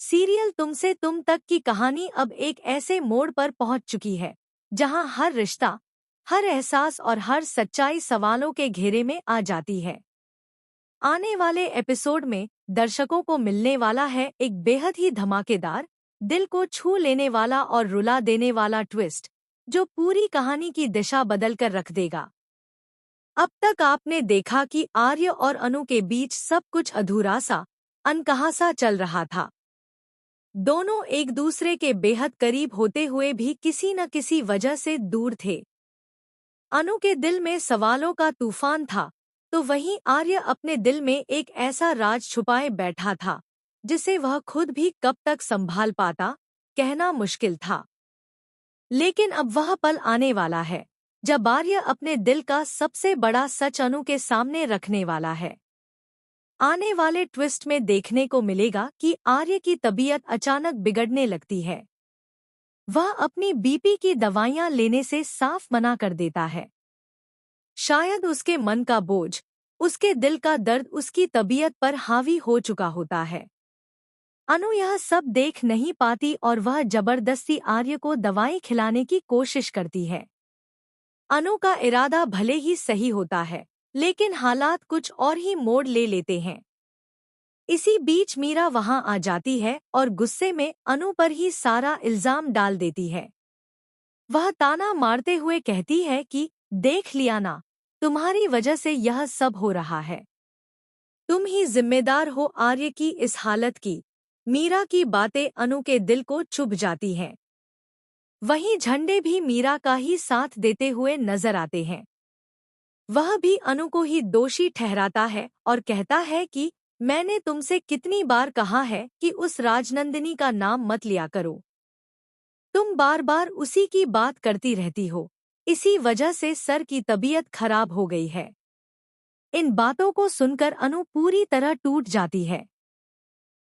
Serial तुमसे तुम तक की कहानी अब एक ऐसे मोड़ पर पहुंच चुकी है जहां हर रिश्ता, हर एहसास और हर सच्चाई सवालों के घेरे में आ जाती है। आने वाले एपिसोड में दर्शकों को मिलने वाला है एक बेहद ही धमाकेदार, दिल को छू लेने वाला और रुला देने वाला ट्विस्ट, जो पूरी कहानी की दिशा बदलकर रख देगा। अब तक आपने देखा कि आर्य और अनु के बीच सब कुछ अधूरा सा, अनकहा सा चल रहा था। दोनों एक दूसरे के बेहद करीब होते हुए भी किसी न किसी वजह से दूर थे। अनु के दिल में सवालों का तूफान था, तो वहीं आर्य अपने दिल में एक ऐसा राज छुपाए बैठा था, जिसे वह खुद भी कब तक संभाल पाता, कहना मुश्किल था। लेकिन अब वह पल आने वाला है, जब आर्य अपने दिल का सबसे बड़ा सच अनु के सामने रखने वाला है। आने वाले ट्विस्ट में देखने को मिलेगा कि आर्य की तबीयत अचानक बिगड़ने लगती है। वह अपनी बीपी की दवाइयां लेने से साफ मना कर देता है। शायद उसके मन का बोझ, उसके दिल का दर्द उसकी तबीयत पर हावी हो चुका होता है। अनु यह सब देख नहीं पाती और वह जबरदस्ती आर्य को दवाई खिलाने की कोशिश करती है। अनु का इरादा भले ही सही होता है, लेकिन हालात कुछ और ही मोड़ ले लेते हैं। इसी बीच मीरा वहां आ जाती है और गुस्से में अनु पर ही सारा इल्जाम डाल देती है। वह ताना मारते हुए कहती है कि देख लिया ना, तुम्हारी वजह से यह सब हो रहा है। तुम ही जिम्मेदार हो आर्य की इस हालत की। मीरा की बातें अनु के दिल को चुभ जाती हैं। वहीं झंडे भी मीरा का ही साथ देते हुए नजर आते हैं। वह भी अनु को ही दोषी ठहराता है और कहता है कि मैंने तुमसे कितनी बार कहा है कि उस राजनंदिनी का नाम मत लिया करो। तुम बार बार उसी की बात करती रहती हो, इसी वजह से सर की तबीयत खराब हो गई है। इन बातों को सुनकर अनु पूरी तरह टूट जाती है।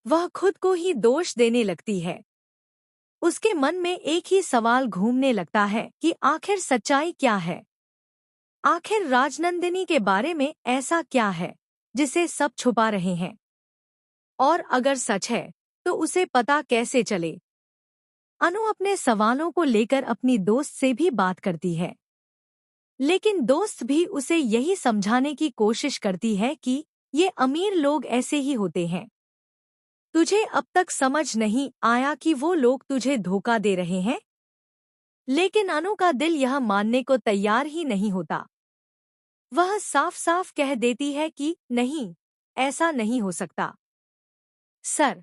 वह खुद को ही दोष देने लगती है। उसके मन में एक ही सवाल घूमने लगता है कि आखिर सच्चाई क्या है। आखिर राजनंदिनी के बारे में ऐसा क्या है जिसे सब छुपा रहे हैं, और अगर सच है तो उसे पता कैसे चले। अनु अपने सवालों को लेकर अपनी दोस्त से भी बात करती है, लेकिन दोस्त भी उसे यही समझाने की कोशिश करती है कि ये अमीर लोग ऐसे ही होते हैं। तुझे अब तक समझ नहीं आया कि वो लोग तुझे धोखा दे रहे हैं? लेकिन अनु का दिल यह मानने को तैयार ही नहीं होता। वह साफ साफ कह देती है कि नहीं, ऐसा नहीं हो सकता। सर,